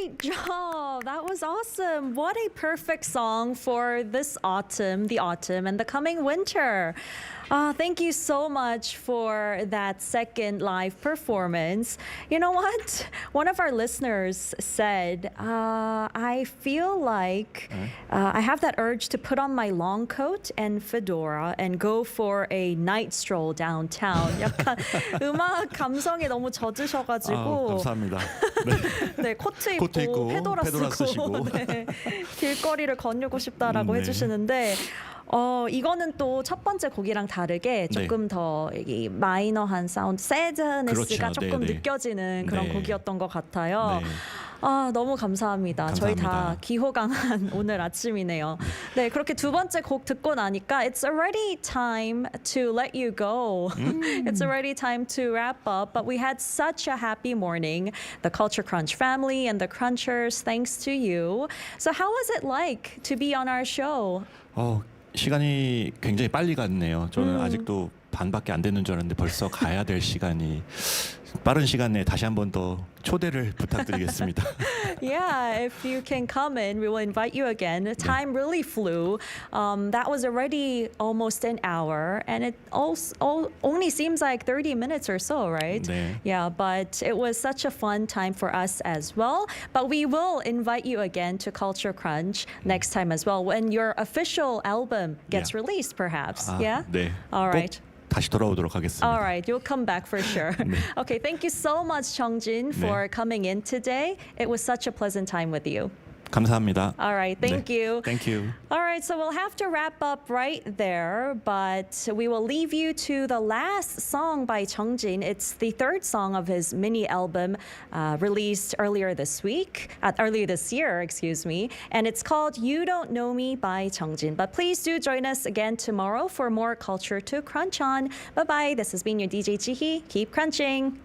Great job. That was awesome. What a perfect song for this autumn, the autumn and the coming winter. Thank you so much for that second live performance. You know what? One of our listeners said, I feel like I have that urge to put on my long coat and fedora and go for a night stroll downtown. 약간 음악 감성에 너무 젖으셔가지고. 감사합니다. 네, 코트 입고 페도라 쓰고 네, 길거리를 거닐고 싶다라고 해주시는데 이거는 또 첫 번째 곡이랑 다르게 조금 더 이 마이너한 사운드, 새드네스가 조금 느껴지는 그런 곡이었던 것 같아요. 너무 감사합니다. 저희 다 기호강한 오늘 아침이네요. 네, 그렇게 두 번째 곡 듣고 나니까 It's already time to let you go. It's already time to wrap up. But we had such a happy morning. The Culture Crunch family and the Crunchers, thanks to you. So how was it like to be on our show? 시간이 굉장히 빨리 갔네요. 저는 아직도 반밖에 안 됐는 줄 알았는데 벌써 가야 될 시간이 빠른 시간 내에 다시 한 번 더 초대를 부탁드리겠습니다. Yeah, if you can come in, we will invite you again. Time really flew. That was already almost an hour, and it also only seems like 30 minutes or so, right? 네. Yeah, but it was such a fun time for us as well. But we will invite you again to Culture Crunch next time as well, when your official album gets released, perhaps. Yeah? 네. All right. 다시 돌아오도록 하겠습니다. All right, you'll come back for sure. Okay, thank you so much, Jeongjin, for coming in today. It was such a pleasant time with you. 감사합니다. All right, thank you. Thank you. All right, so we'll have to wrap up right there, but we will leave you to the last song by Jeongjin. It's the third song of his mini album released earlier this year, excuse me, and it's called You Don't Know Me by Jeongjin. But please do join us again tomorrow for more culture to crunch on. Bye-bye. This has been your DJ Jihi. Keep crunching.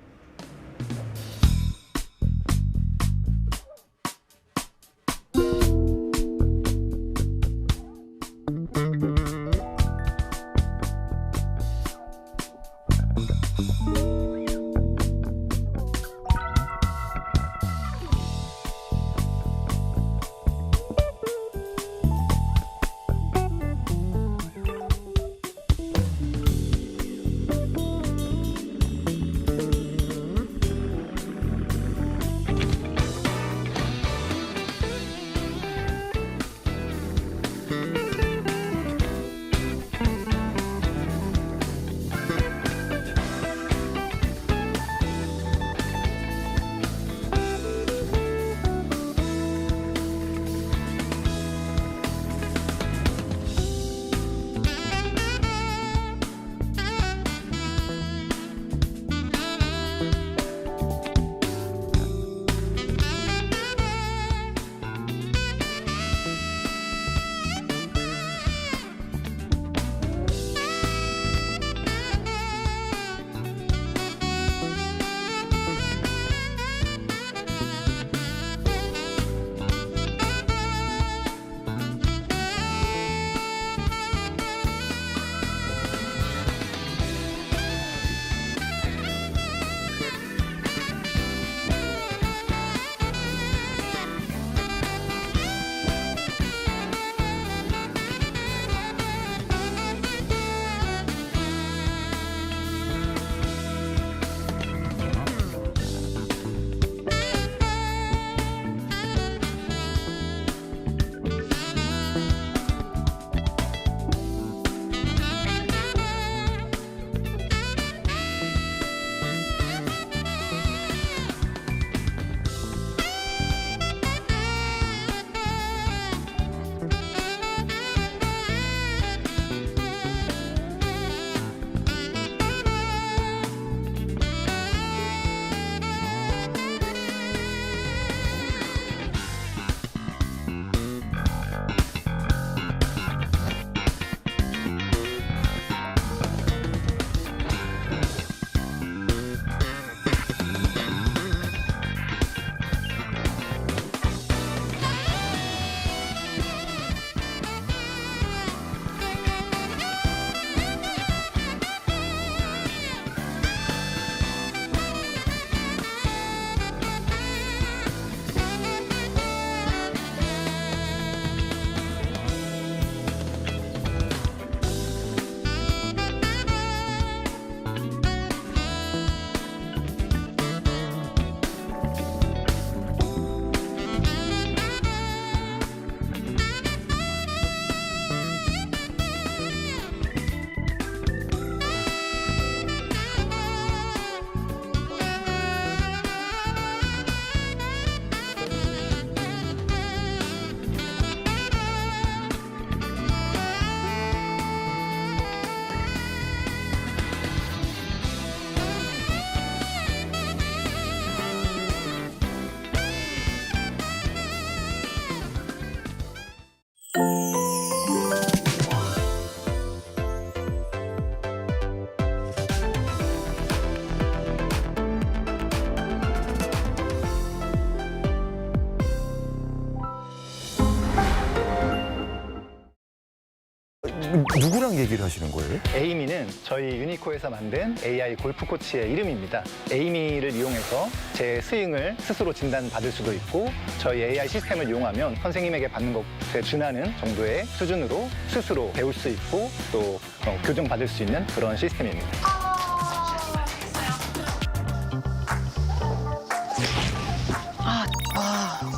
누구랑 얘기를 하시는 거예요? 에이미는 저희 유니코에서 만든 AI 골프 코치의 이름입니다. 에이미를 이용해서 제 스윙을 스스로 진단받을 수도 있고 저희 AI 시스템을 이용하면 선생님에게 받는 것에 준하는 정도의 수준으로 스스로 배울 수 있고 또 교정받을 수 있는 그런 시스템입니다.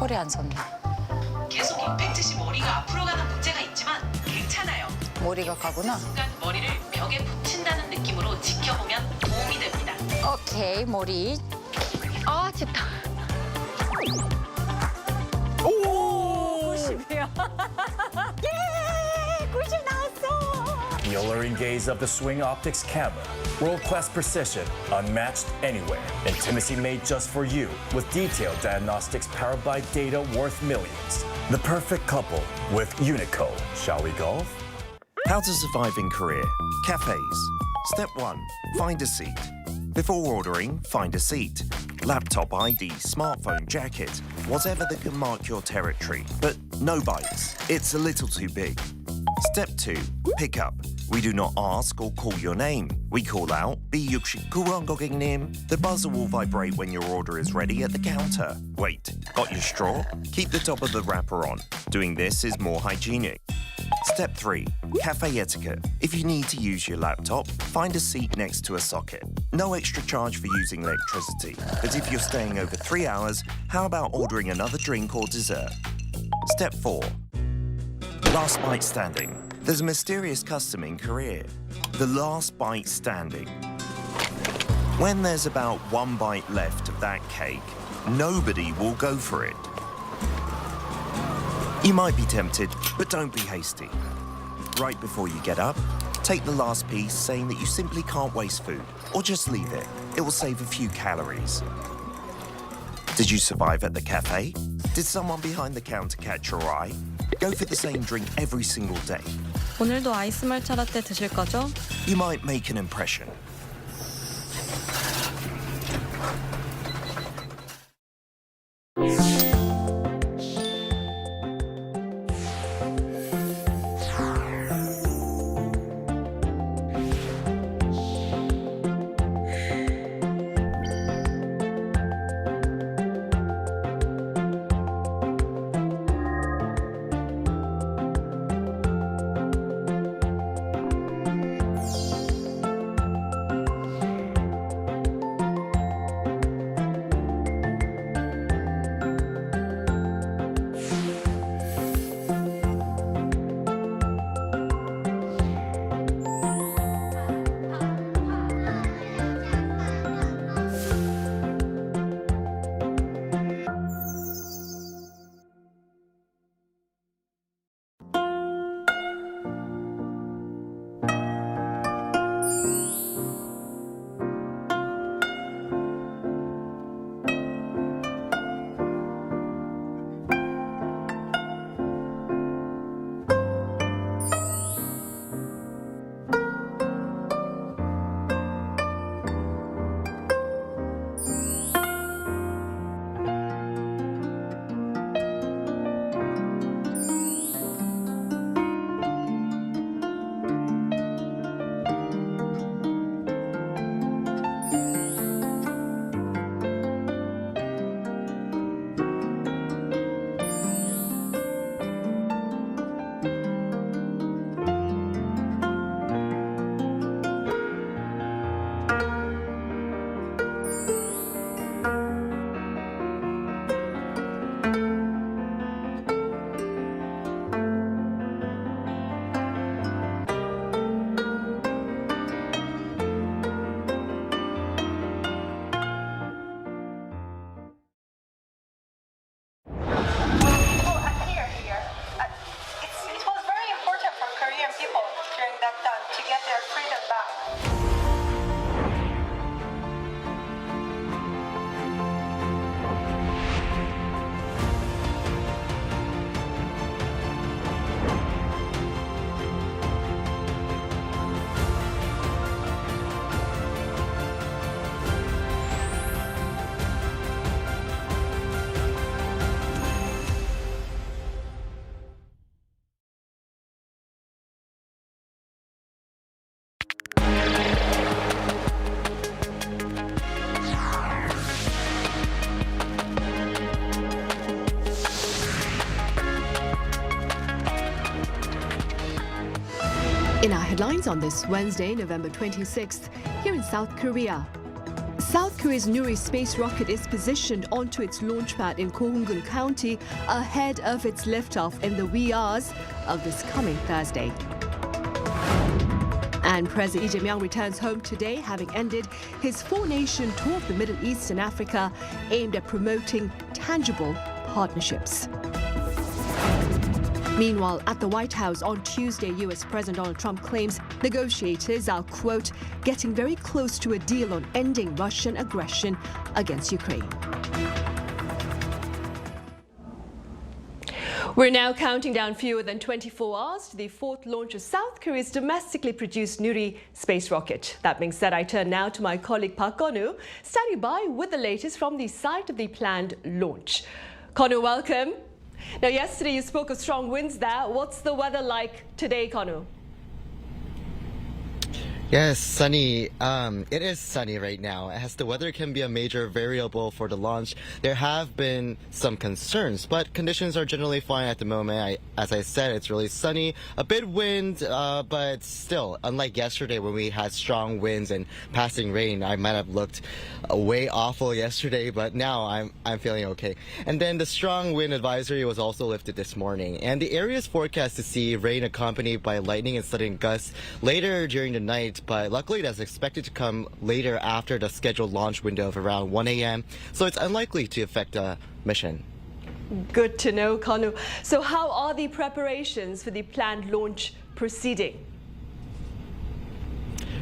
허리 안 섰네. 계속 임팩트 시 머리가 앞으로 가는 문제가 있지만 괜찮아요. 머리가 가구나. 순간 머리를 벽에 붙인다는 느낌으로 지켜보면 도움이 됩니다. 오케이, 머리. 아, 됐다. 오! 90이야. 예! 90 나왔어. The alluring gaze of the Swing Optics camera. World-class precision, unmatched anywhere. Intimacy made just for you, with detailed diagnostics powered by data worth millions. The perfect couple with Unico. Shall we golf? How to survive in Korea. Cafes. Step 1. Find a seat. Before ordering, find a seat. Laptop ID, smartphone, jacket, whatever that can mark your territory. But no bites. It's a little too big. Step 2. Pick up. We do not ask or call your name. We call out, B69 고객님. The buzzer will vibrate when your order is ready at the counter. Wait, got your straw? Keep the top of the wrapper on. Doing this is more hygienic. Step 3. Cafe etiquette. If you need to use your laptop, find a seat next to a socket. No extra charge for using electricity. But if you're staying over 3 hours, how about ordering another drink or dessert? Step 4. Last bite standing. There's a mysterious custom in Korea. The last bite standing. When there's about 1 bite left of that cake, nobody will go for it. You might be tempted, but don't be hasty. Right before you get up, take the last piece saying that you simply can't waste food, or just leave it. It will save a few calories. Did you survive at the cafe? Did someone behind the counter catch your eye? Go for the same drink every single day. 오늘도 아이스 말차 라떼 드실 거죠? You might make an impression. In our headlines on this Wednesday, November 26th, here in South Korea. South Korea's Naro space rocket is positioned onto its launch pad in Gyeongsang-do County ahead of its liftoff in the wee hours of this coming Thursday. And President Lee Jae-myung returns home today, having ended his four-nation tour of the Middle East and Africa aimed at promoting tangible partnerships. Meanwhile, at the White House on Tuesday, U.S. President Donald Trump claims negotiators are, quote, getting very close to a deal on ending Russian aggression against Ukraine. We're now counting down fewer than 24 hours to the fourth launch of South Korea's domestically produced Naro space rocket. That being said, I turn now to my colleague Park Konu, standing by with the latest from the site of the planned launch. Konu, welcome. Now, yesterday you spoke of strong winds there. What's the weather like today, Konu? Yes, sunny. It is sunny right now. As the weather can be a major variable for the launch, there have been some concerns, but conditions are generally fine at the moment. As I said, it's really sunny, a bit wind, but still, unlike yesterday when we had strong winds and passing rain, I might have looked way awful yesterday, but now I'm feeling okay. And then the strong wind advisory was also lifted this morning, and the area is forecast to see rain accompanied by lightning and sudden gusts later during the night. But luckily that's expected to come later after the scheduled launch window of around 1 a.m. So it's unlikely to affect the mission. Good to know, Konu. So how are the preparations for the planned launch proceeding?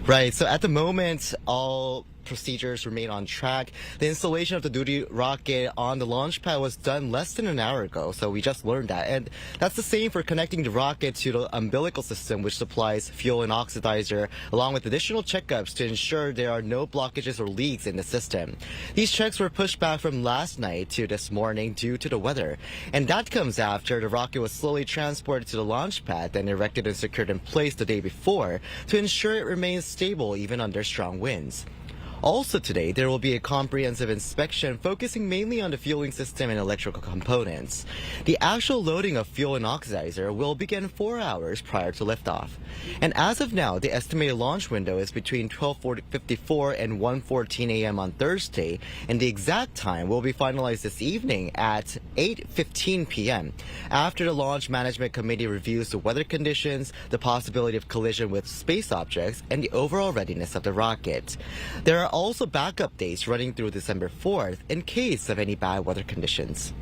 Right, so at the moment, all procedures remain on track. The installation of the Naro rocket on the launch pad was done less than an hour ago, so we just learned that. And that's the same for connecting the rocket to the umbilical system, which supplies fuel and oxidizer, along with additional checkups to ensure there are no blockages or leaks in the system. These checks were pushed back from last night to this morning due to the weather. And that comes after the rocket was slowly transported to the launch pad, then erected and secured in place the day before to ensure it remains stable even under strong winds. Also today, there will be a comprehensive inspection focusing mainly on the fueling system and electrical components. The actual loading of fuel and oxidizer will begin 4 hours prior to liftoff. And as of now, the estimated launch window is between 12:54 and 1:14 a.m. on Thursday, and the exact time will be finalized this evening at 8:15 p.m. after the Launch Management Committee reviews the weather conditions, the possibility of collision with space objects, and the overall readiness of the rocket. There are also backup days running through December 4th in case of any bad weather conditions.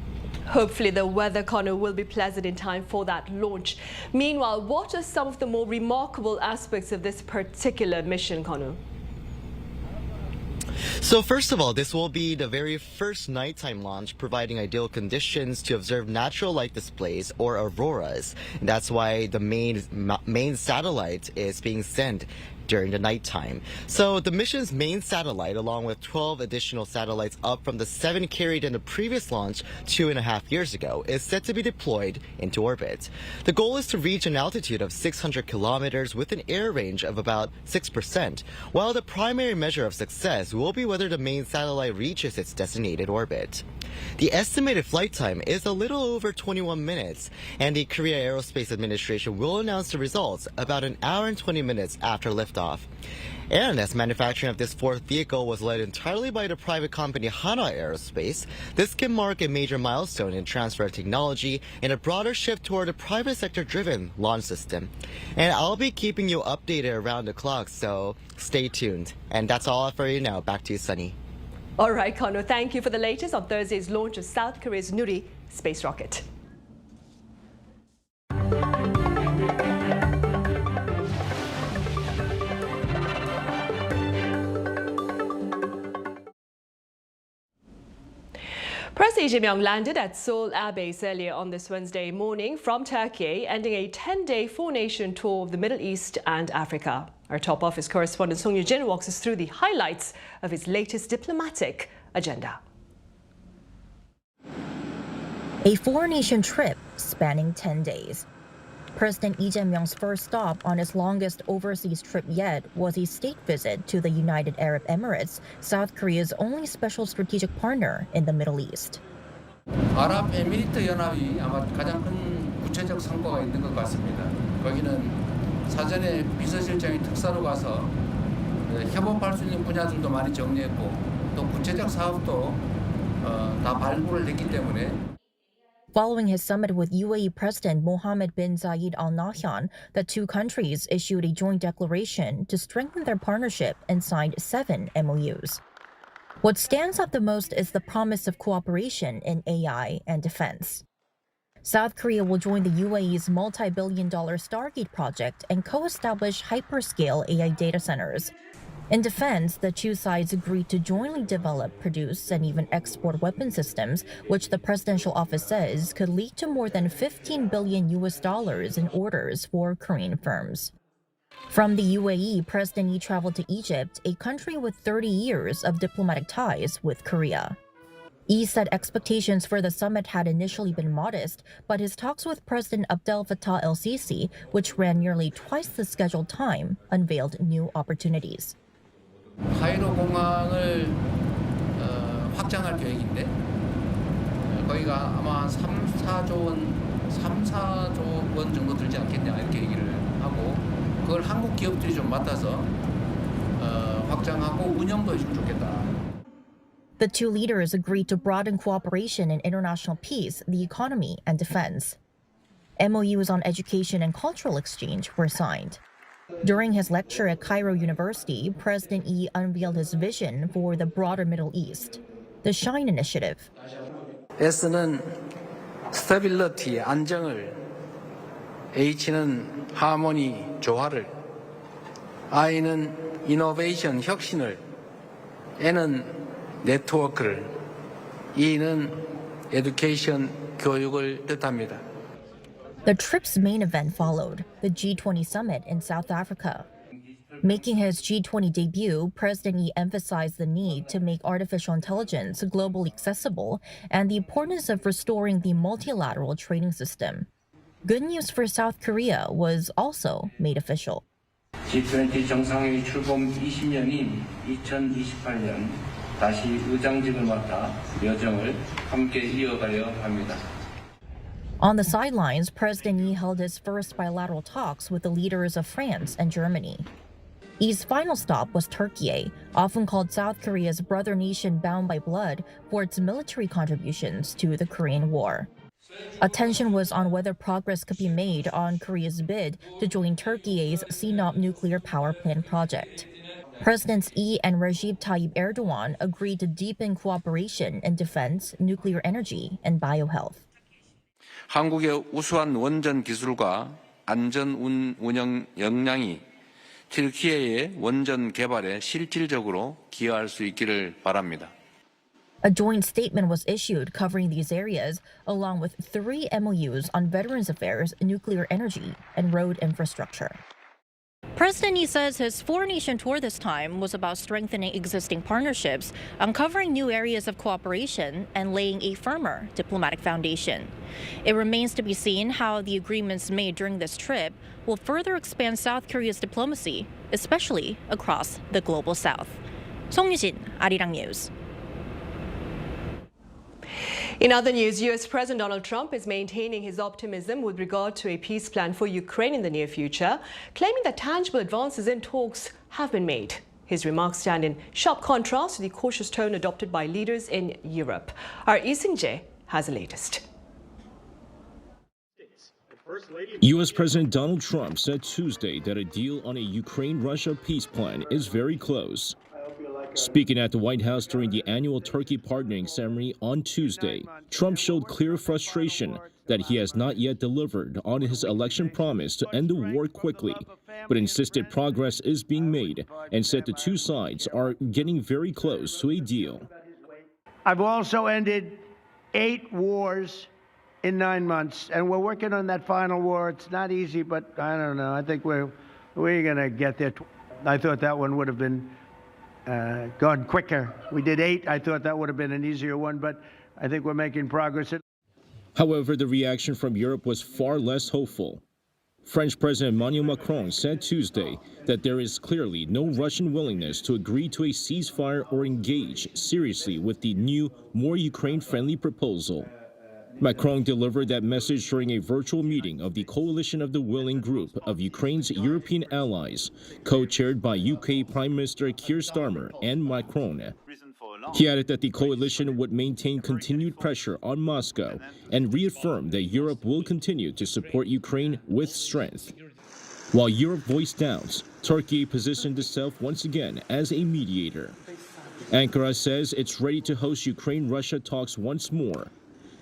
Hopefully the weather, Konu, will be pleasant in time for that launch. Meanwhile, what are some of the more remarkable aspects of this particular mission, Konu? So first of all, this will be the very first nighttime launch, providing ideal conditions to observe natural light displays or auroras. And that's why the main satellite is being sent during the nighttime. So the mission's main satellite, along with 12 additional satellites up from the 7 carried in the previous launch 2.5 years ago, is set to be deployed into orbit. The goal is to reach an altitude of 600 kilometers with an air range of about 6%, while the primary measure of success will be whether the main satellite reaches its designated orbit. The estimated flight time is a little over 21 minutes, and the Korea Aerospace Administration will announce the results about an hour and 20 minutes after liftoff. And as manufacturing of this fourth vehicle was led entirely by the private company Hanwha Aerospace, this can mark a major milestone in transfer of technology and a broader shift toward a private sector-driven launch system. And I'll be keeping you updated around the clock, so stay tuned. And that's all for you now. Back to you, Sunny. All right, Konu, thank you for the latest on Thursday's launch of South Korea's Naro space rocket. President Lee Jae-myung landed at Seoul Air Base earlier on this Wednesday morning from Turkey, ending a 10-day four-nation tour of the Middle East and Africa. Our top office correspondent Song Yoo-jin walks us through the highlights of his latest diplomatic agenda. A four-nation trip spanning 10 days. President Lee Jae-myung's first stop on his longest overseas trip yet was a state visit to the United Arab Emirates, South Korea's only special strategic partner in the Middle East. 아랍에미리트 연합이 아마 가장 큰 구체적 성과가 있는 것 같습니다. 거기는 사전에 비서실장이 특사로 가서 협업할 수 있는 분야들도 많이 정리했고 또 구체적 사업도 다 발굴을 했기 때문에. Following his summit with UAE President Mohammed bin Zayed Al Nahyan, the two countries issued a joint declaration to strengthen their partnership and signed 7 MOUs. What stands out the most is the promise of cooperation in AI and defense. South Korea will join the UAE's multi-billion-dollar Stargate project and co-establish hyperscale AI data centers. In defense, the two sides agreed to jointly develop, produce, and even export weapon systems, which the presidential office says could lead to more than $15 billion in orders for Korean firms. From the UAE, President Lee traveled to Egypt, a country with 30 years of diplomatic ties with Korea. Lee said expectations for the summit had initially been modest, but his talks with President Abdel Fattah el-Sisi, which ran nearly twice the scheduled time, unveiled new opportunities. 카이로 공항을 확장할 계획인데 거기가 아마 한 3-4조 원 정도 들지 않겠냐 이렇게 얘기를 하고 그걸 한국 기업들이 좀 맡아서 확장하고 운영도 해주면 좋겠다. The two leaders agreed to broaden cooperation in international peace, the economy, and defense. MOUs on education and cultural exchange were signed. During his lecture at Cairo University, President Lee unveiled his vision for the broader Middle East, the SHINE Initiative. S는 스테빌리티 안정을, H는 하모니 조화를, I는 이노베이션 혁신을, N은 네트워크를, E는 에듀케이션 교육을 뜻합니다. The trip's main event followed, the G20 summit in South Africa. Making his G20 debut, President Lee emphasized the need to make artificial intelligence globally accessible and the importance of restoring the multilateral trading system. Good news for South Korea was also made official. G20 정상회의 출범 20년인 2028년 다시 의장직을 맡아 여정을 함께 이어가려 합니다. On the sidelines, President Lee held his first bilateral talks with the leaders of France and Germany. Lee's final stop was Turkey, often called South Korea's brother nation bound by blood for its military contributions to the Korean War. Attention was on whether progress could be made on Korea's bid to join Turkey's Sinop nuclear power plant project. Presidents Lee and Recep Tayyip Erdogan agreed to deepen cooperation in defense, nuclear energy, and biohealth. 한국의 우수한 원전 기술과 안전 운영 역량이 튀르키예의 원전 개발에 실질적으로 기여할 수 있기를 바랍니다. A joint statement was issued covering these areas, along with 3 MOUs on veterans affairs, nuclear energy, and road infrastructure. President Lee says his four-nation tour this time was about strengthening existing partnerships, uncovering new areas of cooperation, and laying a firmer diplomatic foundation. It remains to be seen how the agreements made during this trip will further expand South Korea's diplomacy, especially across the global south. 송유진, Arirang News. In other news, US President Donald Trump is maintaining his optimism with regard to a peace plan for Ukraine in the near future, claiming that tangible advances in talks have been made. His remarks stand in sharp contrast to the cautious tone adopted by leaders in Europe. Our Lee Sing-jae has the latest. U.S. President Donald Trump said Tuesday that a deal on a Ukraine-Russia peace plan is very close. Speaking at the White House during the annual Turkey partnering ceremony on Tuesday, Trump showed clear frustration that he has not yet delivered on his election promise to end the war quickly, but insisted progress is being made and said the two sides are getting very close to a deal. I've also ended 8 wars in 9 months, and we're working on that final war. It's not easy, but I don't know. I think we're going to get there. I thought that one would have been gone quicker. We did 8. I thought that would have been an easier one, but I think we're making progress. However, the reaction from Europe was far less hopeful. French President Emmanuel Macron said Tuesday that there is clearly no Russian willingness to agree to a ceasefire or engage seriously with the new, more Ukraine-friendly proposal. Macron delivered that message during a virtual meeting of the Coalition of the Willing group of Ukraine's European allies, co-chaired by UK Prime Minister Keir Starmer and Macron. He added that the coalition would maintain continued pressure on Moscow and reaffirmed that Europe will continue to support Ukraine with strength. While Europe voiced doubts, Turkey positioned itself once again as a mediator. Ankara says it's ready to host Ukraine-Russia talks once more.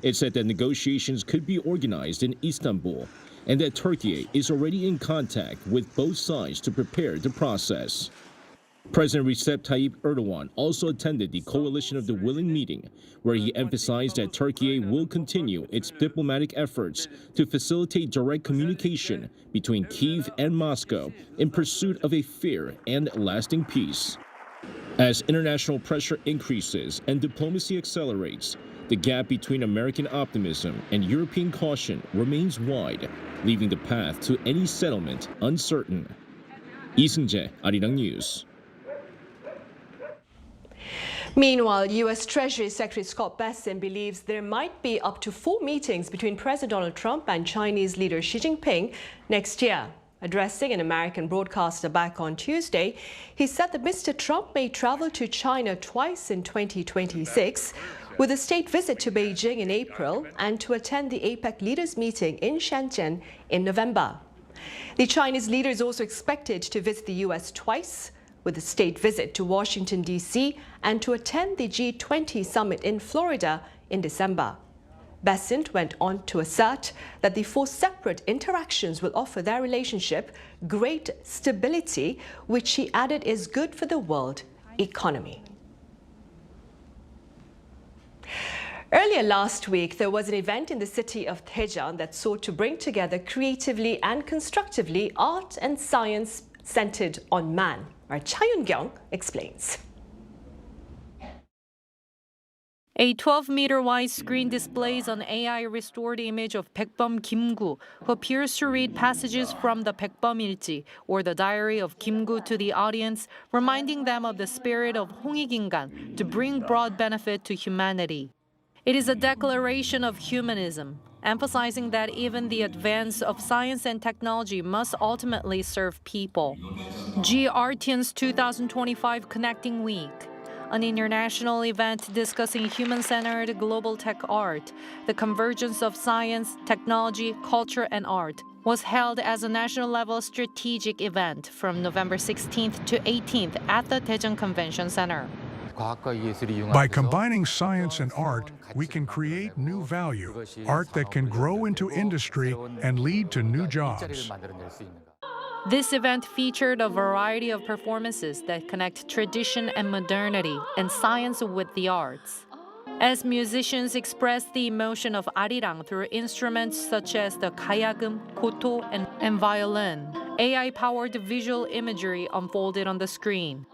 It said that negotiations could be organized in Istanbul and that Turkey is already in contact with both sides to prepare the process. President Recep Tayyip Erdogan also attended the Coalition of the Willing meeting, where he emphasized that Turkey will continue its diplomatic efforts to facilitate direct communication between Kyiv and Moscow in pursuit of a fair and lasting peace. As international pressure increases and diplomacy accelerates, the gap between American optimism and European caution remains wide, leaving the path to any settlement uncertain. 이승재, Arirang News. Meanwhile, U.S. Treasury Secretary Scott Bessent believes there might be up to 4 meetings between President Donald Trump and Chinese leader Xi Jinping next year. Addressing an American broadcaster back on Tuesday, he said that Mr. Trump may travel to China twice in 2026, with a state visit to Beijing in April and to attend the APEC leaders meeting in Shenzhen in November. The Chinese leader is also expected to visit the U.S. twice, with a state visit to Washington, D.C., and to attend the G20 summit in Florida in December. Bessent went on to assert that the 4 separate interactions will offer their relationship great stability, which he added is good for the world economy. Earlier last week, there was an event in the city of Daejeon that sought to bring together creatively and constructively art and science centered on man. Our Cha Yun-kyung explains. A 12-meter wide screen displays an AI-restored image of Baekbum Kim-gu, who appears to read passages from the Baekbum Ilji, or the diary of Kim-gu, to the audience, reminding them of the spirit of 홍익인간 to bring broad benefit to humanity. It is a declaration of humanism, emphasizing that even the advance of science and technology must ultimately serve people. G-Artience 2025 Connecting Week, an international event discussing human-centered global tech art, the convergence of science, technology, culture, and art, was held as a national-level strategic event from November 16th to 18th at the Daejeon Convention Center. By combining science and art, we can create new value, art that can grow into industry and lead to new jobs. This event featured a variety of performances that connect tradition and modernity and science with the arts. As musicians express the emotion of Arirang through instruments such as the gayagum, koto, and violin, AI-powered visual imagery unfolded on the screen.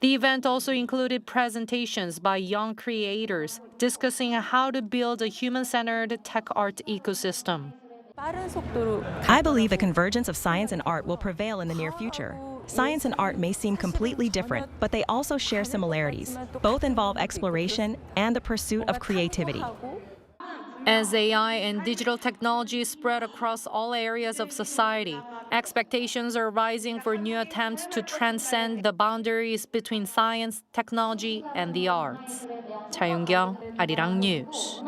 The event also included presentations by young creators discussing how to build a human-centered tech art ecosystem. I believe a convergence of science and art will prevail in the near future. Science and art may seem completely different, but they also share similarities. Both involve exploration and the pursuit of creativity. As AI and digital technology spread across all areas of society, expectations are rising for new attempts to transcend the boundaries between science, technology, and the arts. Cha Yun-kyung, Arirang News.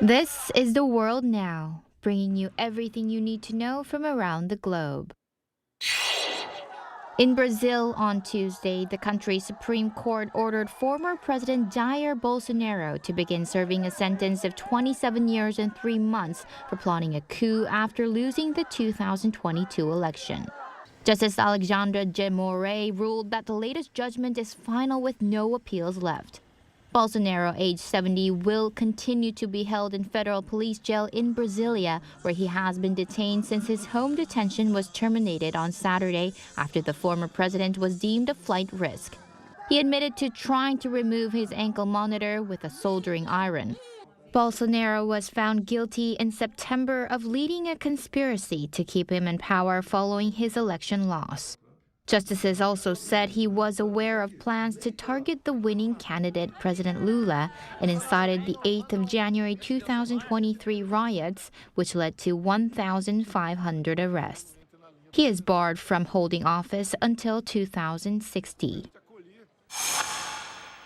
This is The World Now, bringing you everything you need to know from around the globe. In Brazil on Tuesday, the country's Supreme Court ordered former President Jair Bolsonaro to begin serving a sentence of 27 years and 3 months for plotting a coup after losing the 2022 election. Justice Alexandra de Moraes ruled that the latest judgment is final with no appeals left. Bolsonaro, aged 70, will continue to be held in federal police jail in Brasilia, where he has been detained since his home detention was terminated on Saturday after the former president was deemed a flight risk. He admitted to trying to remove his ankle monitor with a soldering iron. Bolsonaro was found guilty in September of leading a conspiracy to keep him in power following his election loss. Justices also said he was aware of plans to target the winning candidate, President Lula, and incited the 8th of January 2023 riots, which led to 1,500 arrests. He is barred from holding office until 2060.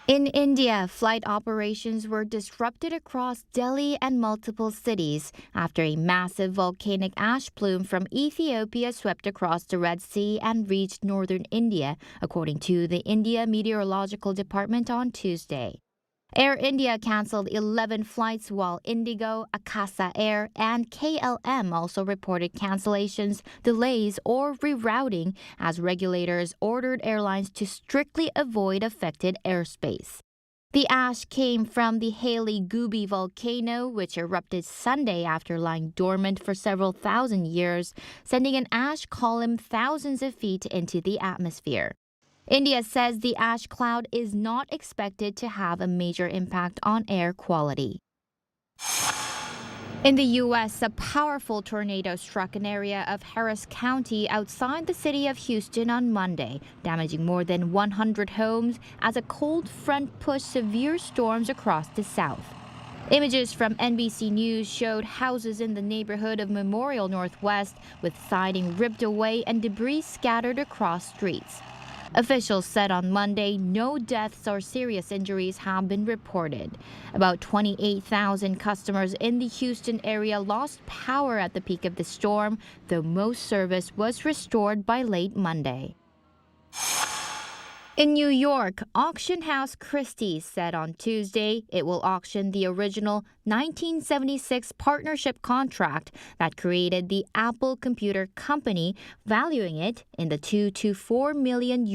In India, flight operations were disrupted across Delhi and multiple cities after a massive volcanic ash plume from Ethiopia swept across the Red Sea and reached northern India, according to the India Meteorological Department on Tuesday. Air India cancelled 11 flights, while Indigo, Akasa Air, and KLM also reported cancellations, delays, or rerouting as regulators ordered airlines to strictly avoid affected airspace. The ash came from the Hale-Gubi volcano, which erupted Sunday after lying dormant for several thousand years, sending an ash column thousands of feet into the atmosphere. India says the ash cloud is not expected to have a major impact on air quality. In the U.S., a powerful tornado struck an area of Harris County outside the city of Houston on Monday, damaging more than 100 homes as a cold front pushed severe storms across the south. Images from NBC News showed houses in the neighborhood of Memorial Northwest with siding ripped away and debris scattered across streets. Officials said on Monday no deaths or serious injuries have been reported. About 28,000 customers in the Houston area lost power at the peak of the storm, though most service was restored by late Monday. In New York, auction house Christie's said on Tuesday it will auction the original 1976 partnership contract that created the Apple Computer Company, valuing it in the $2 to $4 million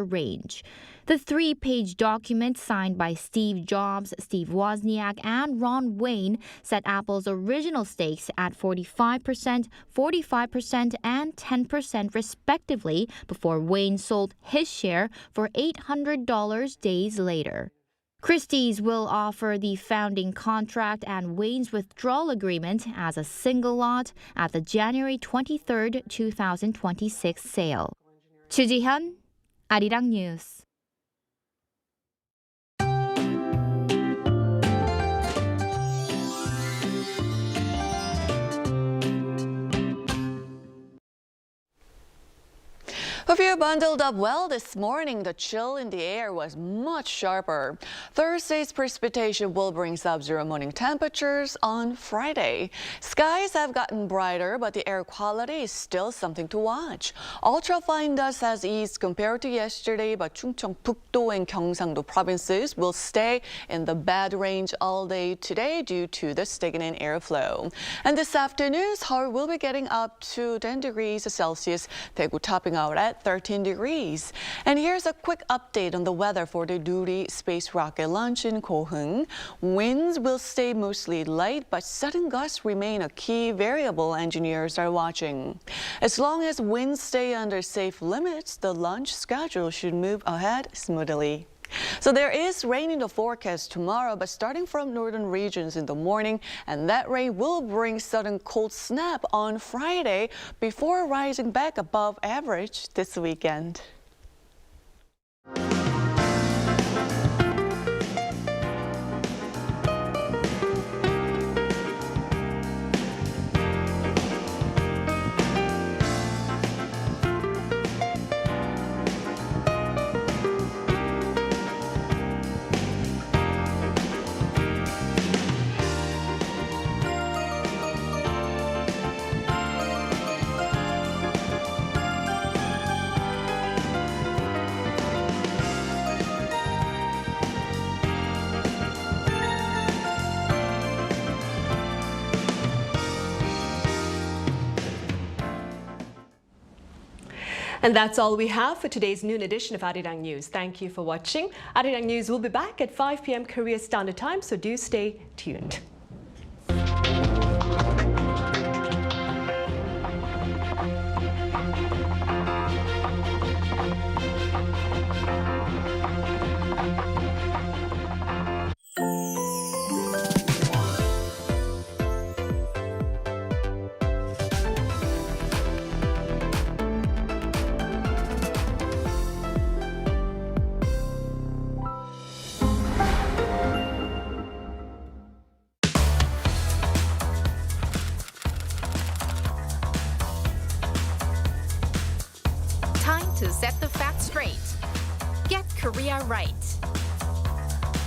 range. The three-page document signed by Steve Jobs, Steve Wozniak, and Ron Wayne set Apple's original stakes at 45%, 45%, and 10% respectively before Wayne sold his share for $800 days later. Christie's will offer the founding contract and Wayne's withdrawal agreement as a single lot at the January 23, 2026 sale. Chu Ji-hyun, Arirang News. Hope you bundled up well this morning. The chill in the air was much sharper. Thursday's precipitation will bring sub-zero morning temperatures on Friday. Skies have gotten brighter, but the air quality is still something to watch. Ultrafine dust has eased compared to yesterday, but Chungcheong-pukdo and Gyeongsang-do provinces will stay in the bad range all day today due to the stagnant airflow. And this afternoon, Seoul will be getting up to 10 degrees Celsius, Daegu topping out at 13 degrees. And here's a quick update on the weather for the Nuri space rocket launch in Goheung. Winds will stay mostly light, but sudden gusts remain a key variable engineers are watching. As long as winds stay under safe limits, the launch schedule should move ahead smoothly. So there is rain in the forecast tomorrow, but starting from northern regions in the morning, and that rain will bring sudden cold snap on Friday before rising back above average this weekend. And that's all we have for today's noon edition of Arirang News. Thank you for watching. Arirang News will be back at 5 p.m. Korea Standard Time, so do stay tuned. to set the facts straight. Get Korea right.